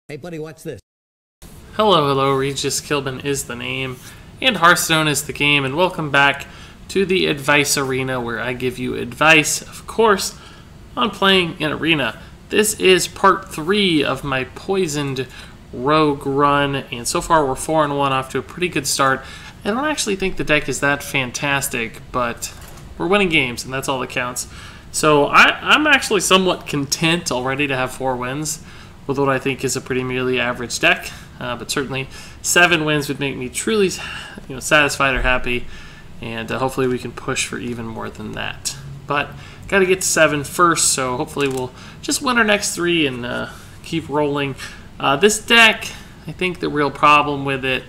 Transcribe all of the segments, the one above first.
Hey buddy, watch this. Hello, Regis Kilbin is the name, and Hearthstone is the game, and welcome back to the Advice Arena, where I give you advice, of course, on playing an arena. This is part 3 of my Poisoned Rogue run, and so far we're 4-1 off to a pretty good start. I don't actually think the deck is that fantastic, but we're winning games, and that's all that counts. So I'm actually somewhat content already to have 4 wins with what I think is a pretty merely average deck, but certainly 7 wins would make me truly, satisfied or happy, and hopefully we can push for even more than that. But got to get to 7 first, so hopefully we'll just win our next 3 and keep rolling. This deck, I think the real problem with it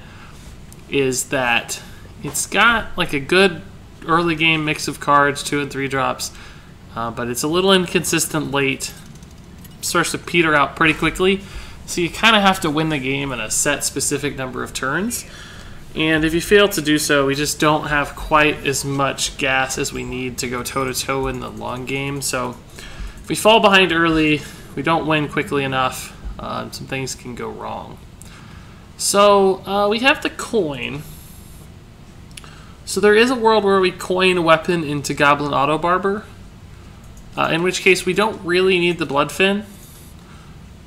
is that it's got like a good early game mix of cards, 2 and 3 drops, but it's a little inconsistent late. Starts to peter out pretty quickly, so you kind of have to win the game in a set specific number of turns, and if you fail to do so, we just don't have quite as much gas as we need to go toe-to-toe in the long game. So if we fall behind early, we don't win quickly enough, some things can go wrong. So we have the coin, so there is a world where we coin a weapon into Goblin Auto Barber, in which case we don't really need the Bloodfin.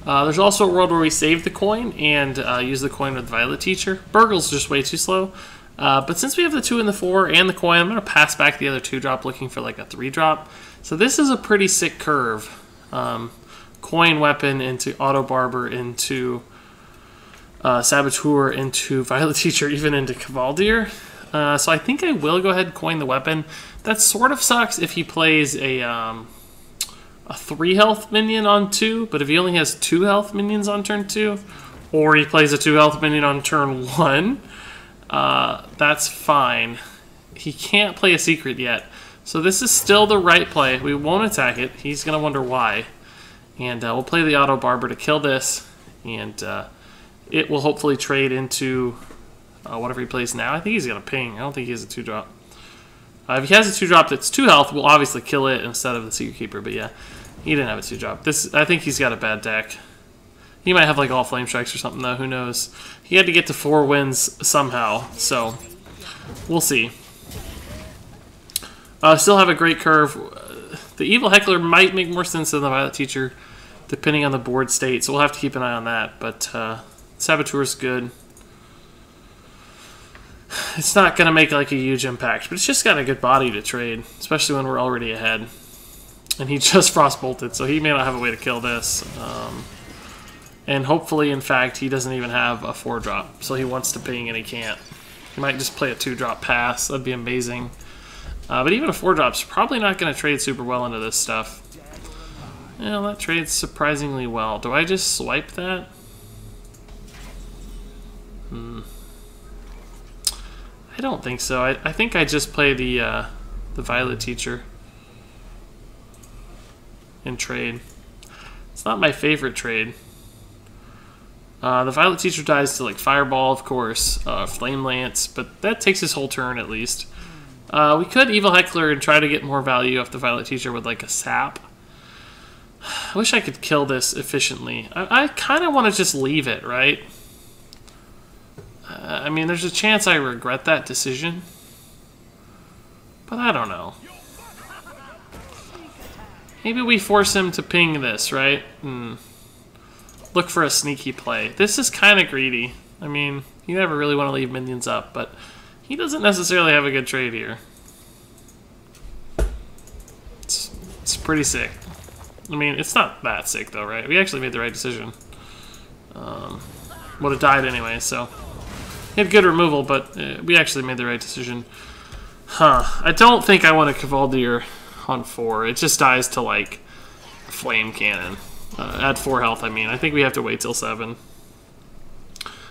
There's also a world where we save the coin and use the coin with Violet Teacher. Burgle's just way too slow. But since we have the 2 and the 4 and the coin, I'm going to pass back the other 2 drop looking for like a 3 drop. So this is a pretty sick curve. Coin weapon into Auto Barber into Saboteur into Violet Teacher, even into Cavaldier. So I think I will go ahead and coin the weapon. That sort of sucks if he plays a 3 health minion on 2, but if he only has 2 health minions on turn 2, or he plays a 2 health minion on turn 1, that's fine. He can't play a secret yet. So this is still the right play. We won't attack it. He's going to wonder why. And we'll play the Auto Barber to kill this, and it will hopefully trade into whatever he plays now. I think he's going to ping. I don't think he has a 2 drop. If he has a 2 drop that's 2 health, we'll obviously kill it instead of the Secret Keeper, but yeah. He didn't have a 2 drop. I think he's got a bad deck. He might have like all Flame Strikes or something though, who knows. He had to get to 4 wins somehow, so we'll see. Still have a great curve. The Evil Heckler might make more sense than the Violet Teacher, depending on the board state, so we'll have to keep an eye on that, but Saboteur's good. It's not going to make like a huge impact, but it's just got a good body to trade, especially when we're already ahead. And he just Frostbolted, so he may not have a way to kill this. And hopefully, in fact, he doesn't even have a 4 drop, so he wants to ping and he can't. He might just play a 2 drop pass. That'd be amazing. But even a 4 drop's probably not going to trade super well into this stuff. Yeah, that trades surprisingly well. Do I just swipe that? I don't think so. I think I just play the Violet Teacher and trade. It's not my favorite trade. The Violet Teacher dies to like Fireball, of course, Flame Lance, but that takes his whole turn at least. We could Evil Heckler and try to get more value off the Violet Teacher with like a sap. I wish I could kill this efficiently. I kind of want to just leave it, right? I mean, there's a chance I regret that decision, but I don't know. Maybe we force him to ping this, right? Look for a sneaky play. This is kind of greedy. I mean, you never really want to leave minions up, but he doesn't necessarily have a good trade here. It's pretty sick. I mean, it's not that sick though, right? We actually made the right decision. Would have died anyway, so he had good removal, but we actually made the right decision. I don't think I want a Cavaldier on 4. It just dies to like Flame Cannon. At 4 health, I mean. I think we have to wait till 7.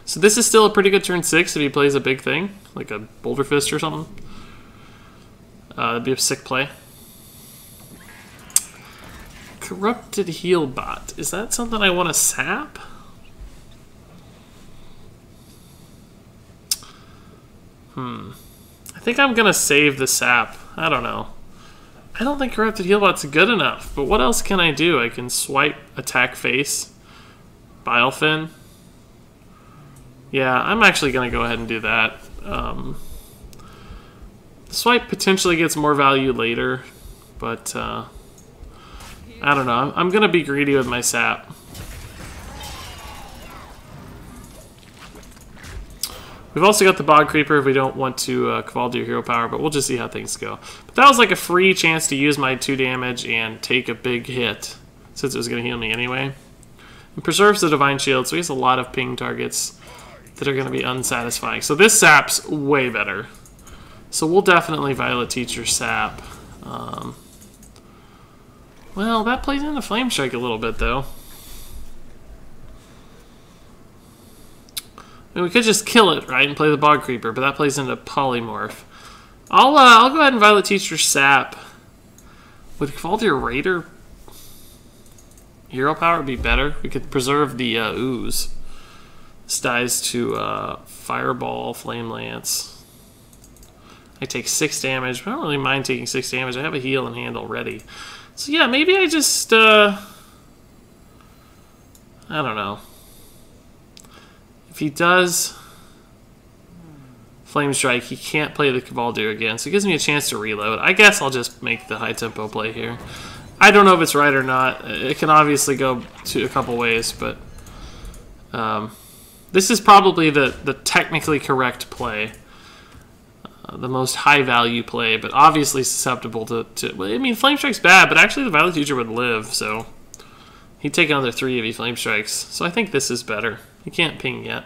So this is still a pretty good turn 6 if he plays a big thing, like a Boulder Fist or something. That'd be a sick play. Corrupted Healbot. Is that something I want to sap? I think I'm gonna save the sap. I don't know. I don't think Corrupted Healbot's good enough, but what else can I do? I can swipe attack face, Bilefin. Yeah, I'm actually going to go ahead and do that. Swipe potentially gets more value later, but I don't know. I'm going to be greedy with my sap. We've also got the Bog Creeper if we don't want to Cavaldier Hero Power, but we'll just see how things go. But that was like a free chance to use my 2 damage and take a big hit, since it was going to heal me anyway. It preserves the Divine Shield, so he has a lot of ping targets that are going to be unsatisfying. So this sap's way better. So we'll definitely Violet Teacher sap. Well, that plays into Flame Strike a little bit, though. I mean, we could just kill it, right, and play the Bog Creeper, but that plays into Polymorph. I'll go ahead and Violet Teacher sap. Would Cavaldier Raider Hero Power be better? We could preserve the Ooze. This dies to Fireball, Flame Lance. I take 6 damage, but I don't really mind taking 6 damage. I have a heal and hand already. So yeah, maybe I just, I don't know. If he does Flame Strike, he can't play the Cavaldier again, so it gives me a chance to reload. I guess I'll just make the high tempo play here. I don't know if it's right or not. It can obviously go to a couple ways, but this is probably the technically correct play. The most high value play, but obviously susceptible to I mean, Flame Strike's bad, but actually the Violet Teacher would live, so he'd take another 3 if he Flame Strikes. So I think this is better. He can't ping yet.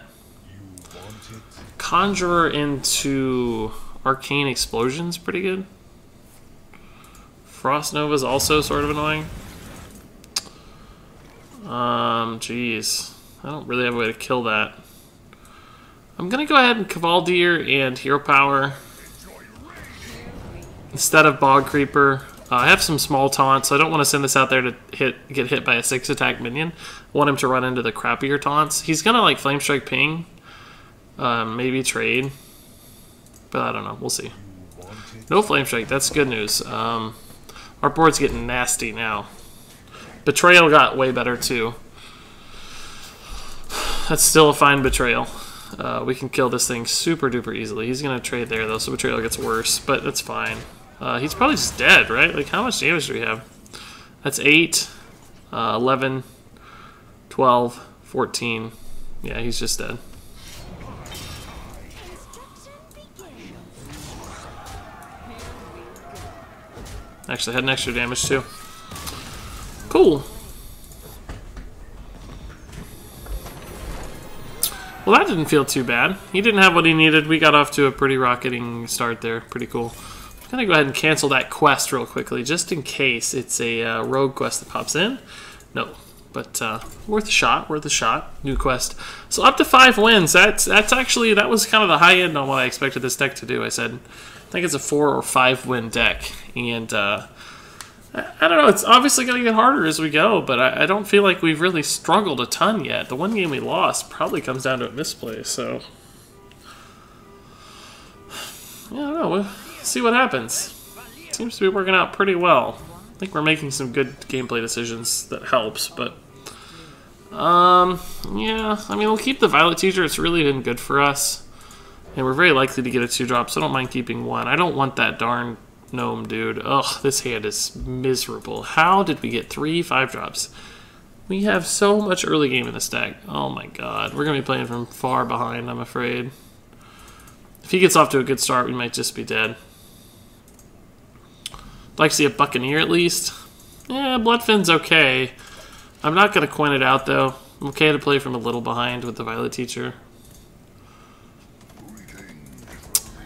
Conjurer into Arcane Explosion's pretty good. Frost Nova's also sort of annoying. Jeez. I don't really have a way to kill that. I'm gonna go ahead and Cavaldier and Hero Power instead of Bog Creeper. I have some small taunts, so I don't want to send this out there to get hit by a 6-attack minion. I want him to run into the crappier taunts. He's gonna like Flame Strike ping, maybe trade, but I don't know. We'll see. No Flame Strike. That's good news. Our board's getting nasty now. Betrayal got way better too. That's still a fine Betrayal. We can kill this thing super duper easily. He's gonna trade there though, so Betrayal gets worse, but that's fine. He's probably just dead, right? Like, how much damage do we have? That's 8, 11, 12, 14. Yeah, he's just dead. Actually, had an extra damage too. Cool. Well, that didn't feel too bad. He didn't have what he needed. We got off to a pretty rocketing start there. Pretty cool. I'm going to go ahead and cancel that quest real quickly, just in case it's a rogue quest that pops in. No, but worth a shot, worth a shot. New quest. So up to 5 wins. That was kind of the high end on what I expected this deck to do. I think it's a 4 or 5 win deck. And I don't know, it's obviously going to get harder as we go, but I don't feel like we've really struggled a ton yet. The one game we lost probably comes down to a misplay, so yeah, I don't know. We'll see what happens. Seems to be working out pretty well. I think we're making some good gameplay decisions that helps, but yeah, I mean, we'll keep the Violet Teacher. It's really been good for us, and we're very likely to get a 2-drop, so I don't mind keeping 1. I don't want that darn gnome, dude. Ugh, this hand is miserable. How did we get 3 5-drops? We have so much early game in this deck. Oh my god. We're going to be playing from far behind, I'm afraid. If he gets off to a good start, we might just be dead. I'd like to see a Buccaneer at least. Yeah, Bloodfin's okay. I'm not going to coin it out, though. I'm okay to play from a little behind with the Violet Teacher.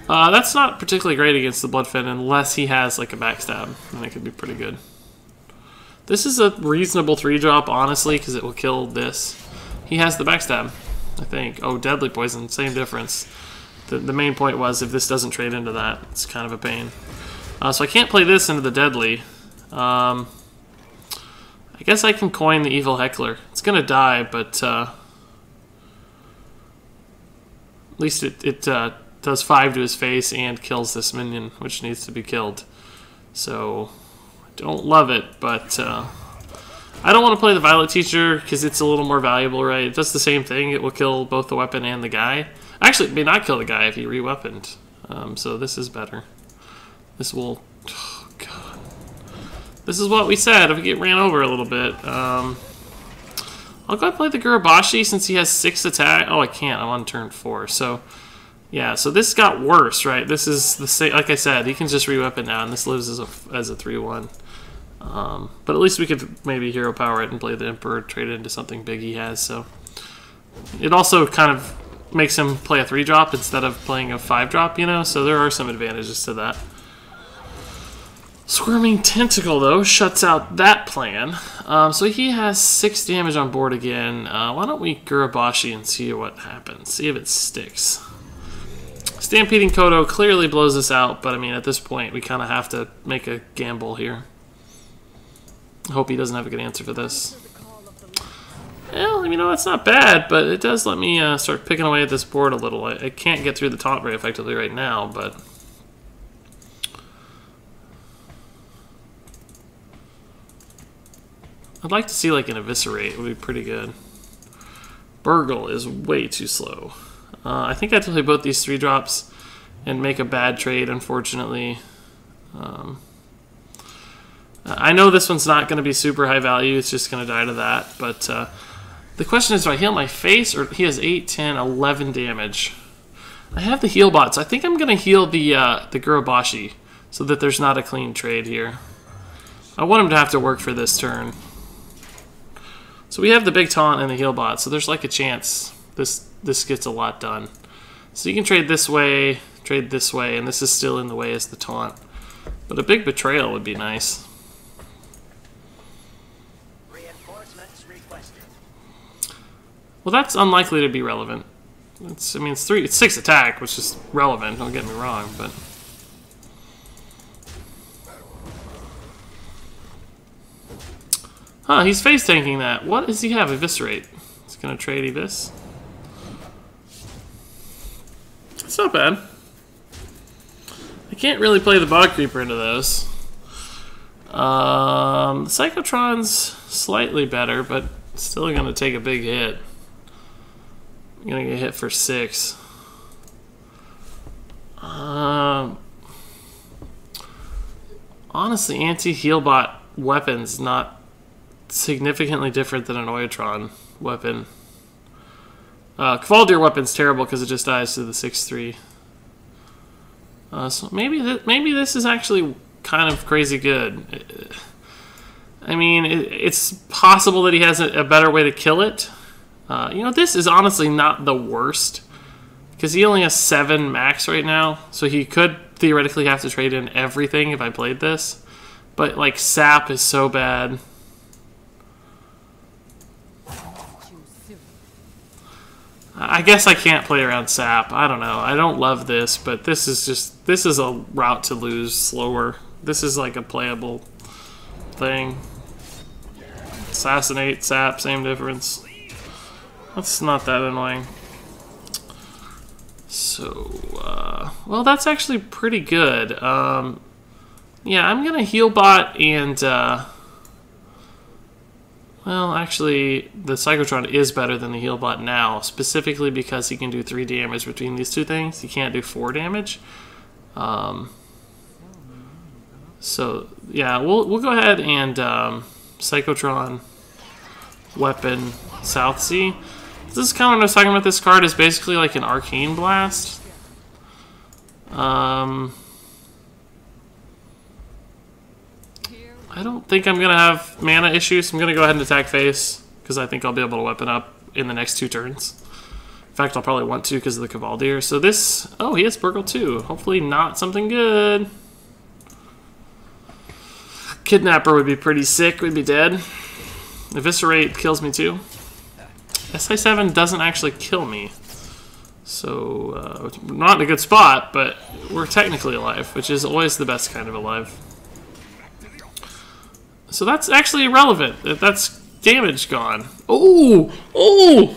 That's not particularly great against the Bloodfin unless he has like a backstab, and it could be pretty good. This is a reasonable 3-drop, honestly, because it will kill this. He has the backstab, I think. Oh, Deadly Poison, same difference. The main point was if this doesn't trade into that, it's kind of a pain. So I can't play this into the Deadly. I guess I can coin the Evil Heckler. It's going to die, but at least it does 5 to his face and kills this minion, which needs to be killed. So, I don't love it, but I don't want to play the Violet Teacher because it's a little more valuable, right? It does the same thing. It will kill both the weapon and the guy. Actually, it may not kill the guy if he re-weaponed. So this is better. This will... Oh, God. This is what we said if we get ran over a little bit. I'll go ahead and play the Gurabashi since he has 6 attack. Oh, I can't. I'm on turn 4. So, yeah. So this got worse, right? This is the same. Like I said, he can just re-weapon now, and this lives as a 3-1. But at least we could maybe hero power it and play the Emperor, trade it into something big he has. So it also kind of makes him play a 3-drop instead of playing a 5-drop, you know? So there are some advantages to that. Squirming Tentacle, though, shuts out that plan. So he has 6 damage on board again. Why don't we Gurabashi and see what happens? See if it sticks. Stampeding Kodo clearly blows us out, but I mean, at this point, we kind of have to make a gamble here. I hope he doesn't have a good answer for this. Well, you know, it's not bad, but it does let me start picking away at this board a little. I can't get through the taunt very effectively right now, but... I'd like to see like an Eviscerate. It would be pretty good. Burgle is way too slow. I think I have to play both these 3-drops and make a bad trade, unfortunately. I know this one's not going to be super high value. It's just going to die to that. But the question is, do I heal my face? Or he has 8, 10, 11 damage. I have the heal bot, so I think I'm going to heal the Gurabashi so that there's not a clean trade here. I want him to have to work for this turn. So we have the big taunt and the heal bot, so there's like a chance this gets a lot done. So you can trade this way, and this is still in the way as the taunt. But a big betrayal would be nice. Reinforcements requested. Well, that's unlikely to be relevant. I mean, it's 6 attack, which is relevant, don't get me wrong, but... Huh, he's face tanking that. What does he have? Eviscerate. He's gonna trade Evis. It's not bad. I can't really play the Bog Creeper into those. The Psychotron's slightly better, but still gonna take a big hit. I'm gonna get hit for 6. Honestly, anti-heal bot weapon's not significantly different than an Oiotron weapon. Kvaldir weapon's terrible because it just dies to the 6/3. So maybe this is actually kind of crazy good. I mean, it's possible that he has a better way to kill it. You know, this is honestly not the worst because he only has 7 max right now, so he could theoretically have to trade in everything if I played this. But like sap is so bad. I guess I can't play around sap. I don't know. I don't love this, but this is a route to lose slower. This is like a playable thing. Assassinate, sap, same difference. That's not that annoying. So, well, that's actually pretty good. Yeah, I'm gonna heal bot and, well, actually, the Psychotron is better than the heal bot now, specifically because he can do 3 damage between these two things. He can't do 4 damage. So, yeah, we'll go ahead and Psychotron, Weapon, South Sea. This is kind of what I was talking about. This card is basically like an Arcane Blast. I don't think I'm going to have mana issues. I'm going to go ahead and attack face because I think I'll be able to weapon up in the next 2 turns. In fact, I'll probably want to because of the Kvaldir. So this... Oh, he has Burgle too. Hopefully not something good. Kidnapper would be pretty sick. We'd be dead. Eviscerate kills me too. SI7 doesn't actually kill me. So, not in a good spot, but we're technically alive, which is always the best kind of alive. So that's actually irrelevant. That's damage gone. Oh! Oh!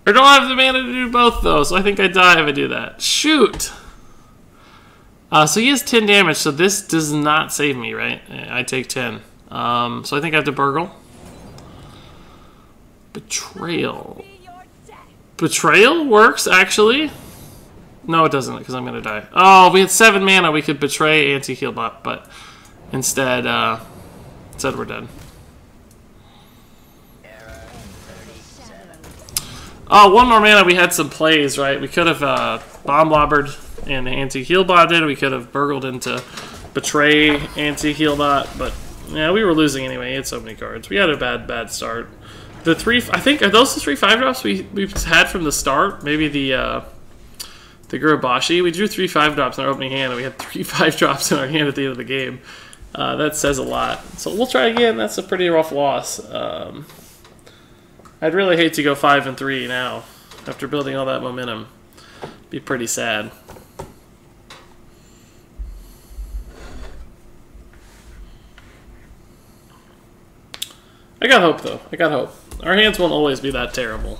I don't have the mana to do both, though, so I think I die if I do that. Shoot! So he has 10 damage, so this does not save me, right? I take 10. So I think I have to burgle. Betrayal. Betrayal works, actually. No, it doesn't, because I'm going to die. Oh, we had 7 mana. We could betray anti-heal bot, but instead we're dead. Oh, 1 more mana. We had some plays, right? We could have bomb lobbered and anti-heal bot did. We could have burgled into betray anti-heal bot, but yeah, we were losing anyway. He had so many cards. We had a bad start. The 3, I think, are those the 3 5-drops we've had from the start? Maybe the Gurubashi. We drew 3 5-drops in our opening hand, and we had 3 5-drops in our hand at the end of the game. That says a lot. So we'll try again. That's a pretty rough loss. I'd really hate to go 5-3 now after building all that momentum. Be pretty sad. I got hope, though. I got hope. Our hands won't always be that terrible.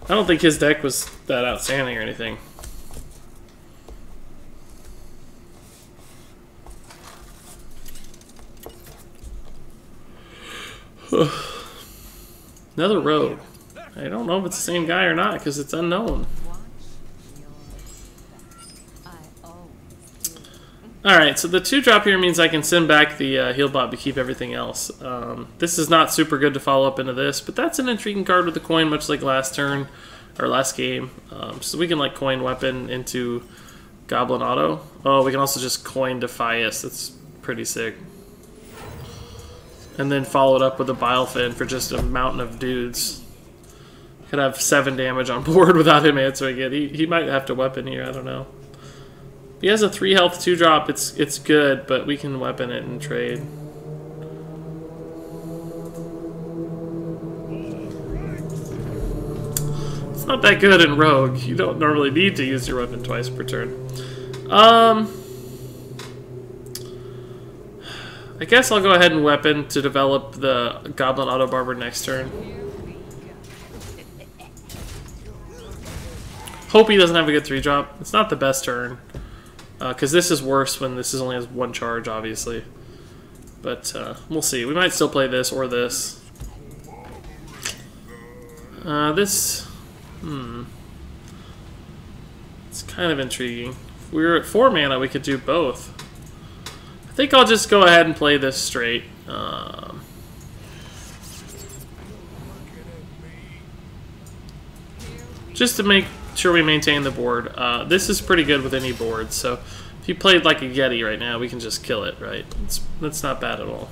I don't think his deck was that outstanding or anything. Another rogue. I don't know if it's the same guy or not because it's unknown. Alright, so the 2-drop here means I can send back the heal bot to keep everything else. This is not super good to follow up into this, but that's an intriguing card with the coin, much like last turn, or last game. So we can like coin weapon into Goblin Auto. Oh, we can also just coin Defias. That's pretty sick. And then follow it up with a Bilefin for just a mountain of dudes. Could have 7 damage on board without him answering it. He might have to weapon here, I don't know. He has a 3 health 2-drop, it's good, but we can weapon it and trade. It's not that good in Rogue. You don't normally need to use your weapon twice per turn. I guess I'll go ahead and weapon to develop the Goblin Auto Barber next turn. Hope he doesn't have a good 3-drop. It's not the best turn. Because this is worse when this only has 1 charge, obviously. But we'll see. We might still play this or this. This... It's kind of intriguing. If we were at 4 mana, we could do both. I think I'll just go ahead and play this straight. Just to make sure we maintain the board. This is pretty good with any board, so if you played like a Yeti right now, we can just kill it, right? That's not bad at all.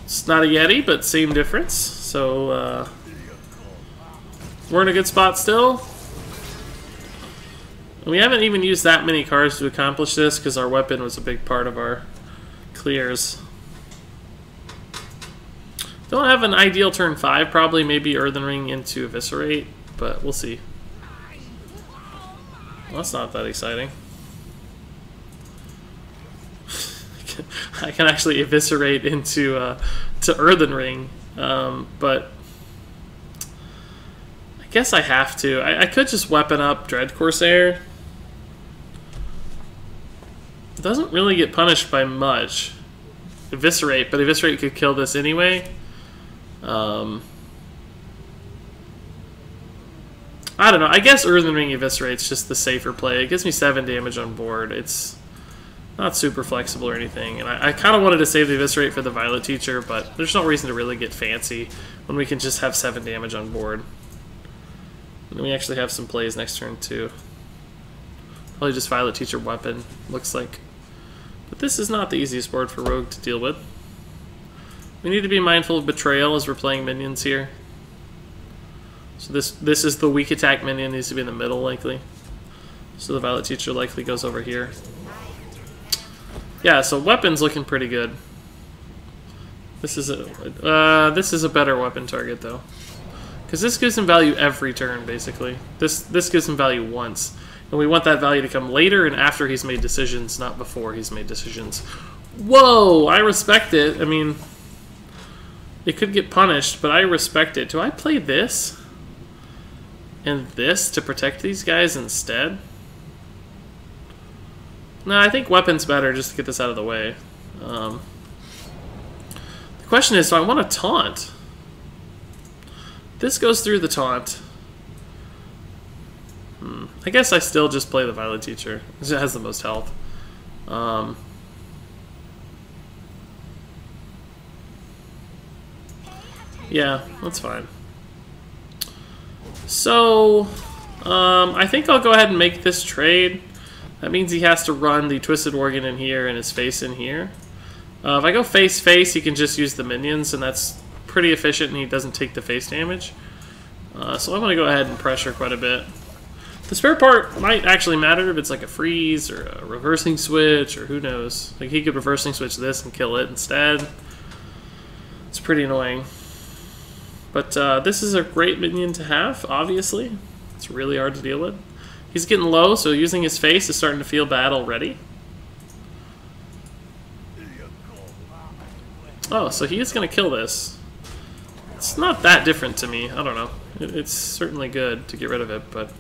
It's not a Yeti, but same difference. So we're in a good spot still. We haven't even used that many cards to accomplish this because our weapon was a big part of our clears. Don't have an ideal turn 5, probably maybe Earthen Ring into Eviscerate, but we'll see. Well, that's not that exciting. I can actually Eviscerate into to Earthen Ring, but I guess I have to. I could just weapon up Dread Corsair. It doesn't really get punished by much. Eviscerate, but Eviscerate could kill this anyway. I don't know. I guess Earthen Ring Eviscerate's just the safer play. It gives me 7 damage on board. It's not super flexible or anything. And I kind of wanted to save the Eviscerate for the Violet Teacher, but there's no reason to really get fancy when we can just have 7 damage on board. And we actually have some plays next turn too. Probably just Violet Teacher weapon, looks like. But this is not the easiest board for Rogue to deal with. We need to be mindful of Betrayal as we're playing minions here. So this is the weak attack minion, needs to be in the middle likely. So the Violet Teacher likely goes over here. Yeah, so weapon's looking pretty good. This is a better weapon target though, because this gives him value every turn basically. This gives him value once, and we want that value to come later and after he's made decisions, not before he's made decisions. Whoa, I respect it. I mean, it could get punished, but I respect it. Do I play this? and this to protect these guys instead? No, I think weapon's better just to get this out of the way. The question is, do I want to taunt? This goes through the taunt. I guess I still just play the Violet Teacher. It has the most health. Yeah, that's fine. So, I think I'll go ahead and make this trade. That means he has to run the Twisted Worgen in here and his face in here. If I go face-face, he can just use the minions, and that's pretty efficient, and he doesn't take the face damage. So I'm going to go ahead and pressure quite a bit. The spare part might actually matter if it's like a freeze or a reversing switch, or who knows. Like, he could reversing switch this and kill it instead. It's pretty annoying. But this is a great minion to have, obviously. It's really hard to deal with. He's getting low, so using his face is starting to feel bad already. Oh, so he is going to kill this. It's not that different to me. I don't know. It's certainly good to get rid of it, but...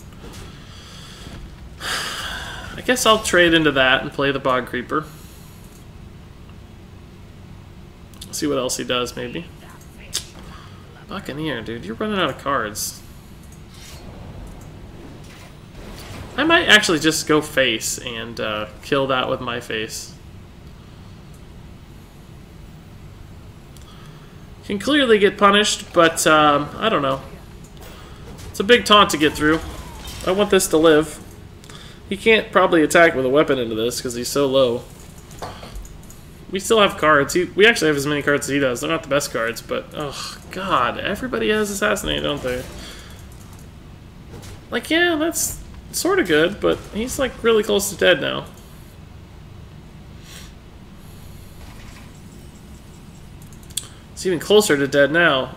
I guess I'll trade into that and play the Bog Creeper. See what else he does, maybe. Buccaneer, dude, you're running out of cards. I might actually just go face and kill that with my face. Can clearly get punished, but I don't know. It's a big taunt to get through. I want this to live. He can't probably attack with a weapon into this because he's so low. We still have cards. We actually have as many cards as he does. They're not the best cards, but oh god, everybody has Assassinate, don't they? Like, yeah, that's sort of good, but he's like really close to dead now. It's even closer to dead now.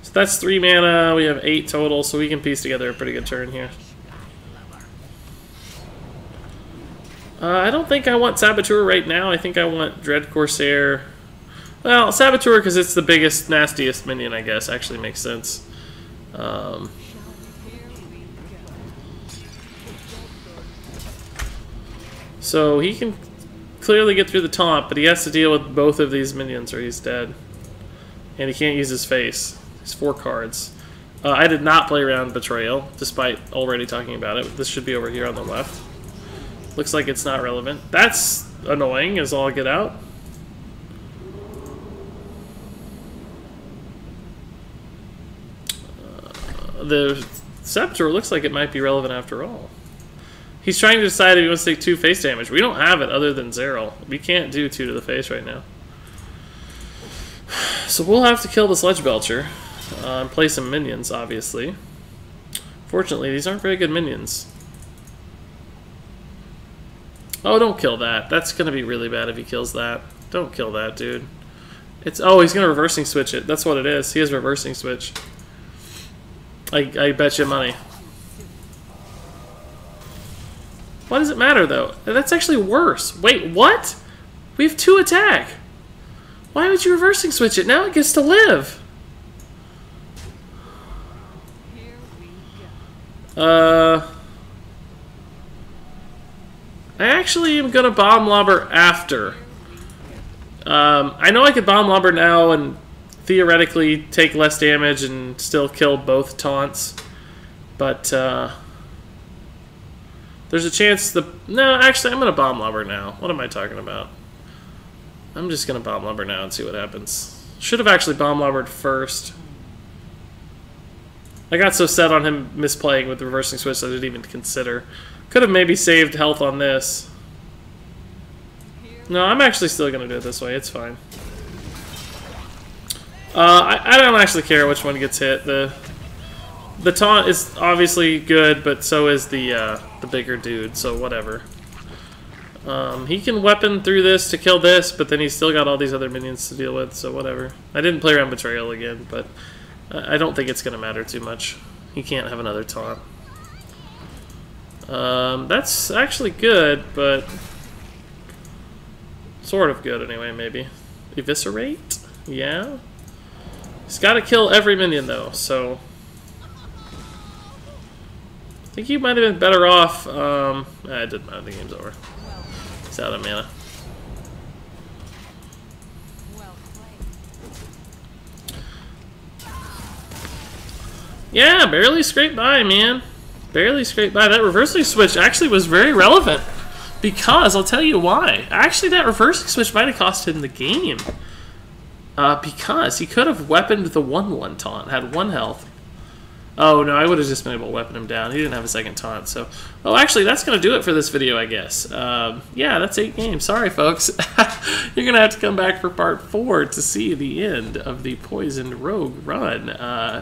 So that's 3 mana. We have 8 total, so we can piece together a pretty good turn here. I don't think I want Saboteur right now. I think I want Dread Corsair. Well, Saboteur because it's the biggest, nastiest minion, I guess. Actually makes sense. So he can clearly get through the taunt, but he has to deal with both of these minions or he's dead. And he can't use his face. He's 4 cards. I did not play around Betrayal, despite already talking about it. This should be over here on the left. Looks like it's not relevant. That's annoying as all get out. The Scepter looks like it might be relevant after all. He's trying to decide if he wants to take 2 face damage. We don't have it other than Zeril. We can't do 2 to the face right now. So we'll have to kill the Sledge Belcher. And play some minions, obviously. Fortunately, these aren't very good minions. Oh, don't kill that. That's going to be really bad if he kills that. Don't kill that, dude. Oh, he's going to reversing switch it. That's what it is. He has reversing switch. I bet you money. Why does it matter, though? That's actually worse. Wait, what? We have 2 attack. Why would you reversing switch it? Now it gets to live. I actually am gonna Bomb Lobber after. I know I could Bomb Lobber now and theoretically take less damage and still kill both taunts, but there's a chance no, actually I'm gonna Bomb Lobber now. What am I talking about? I'm just gonna Bomb Lobber now and see what happens. Should have actually Bomb Lobbered first. I got so set on him misplaying with the reversing switch that I didn't even consider. Could have maybe saved health on this. No, I'm actually still going to do it this way. It's fine. I don't actually care which one gets hit. The taunt is obviously good, but so is the bigger dude, so whatever. He can weapon through this to kill this, but then he's still got all these other minions to deal with, so whatever. I didn't play around Betrayal again, but I don't think it's going to matter too much. He can't have another taunt. That's actually good, but sort of good anyway, maybe. Eviscerate? Yeah? He's got to kill every minion, though, so think he might have been better off. It didn't matter. The game's over. He's out of mana. Yeah, barely scraped by, man. Barely scraped by. That reversing switch actually was very relevant. Because, I'll tell you why. Actually, that reversing switch might have cost him the game. Because he could have weaponed the 1/1 taunt, had 1 health. Oh, no, I would have just been able to weapon him down. He didn't have a second taunt, so... Oh, actually, that's going to do it for this video, I guess. Yeah, that's 8 games. Sorry, folks. You're going to have to come back for part 4 to see the end of the Poisoned Rogue run.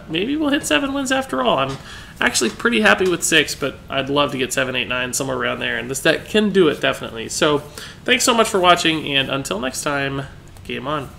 Maybe we'll hit 7 wins after all. I'm actually pretty happy with 6, but I'd love to get 7, 8, 9, somewhere around there, and this deck can do it, definitely. So, thanks so much for watching, and until next time, game on.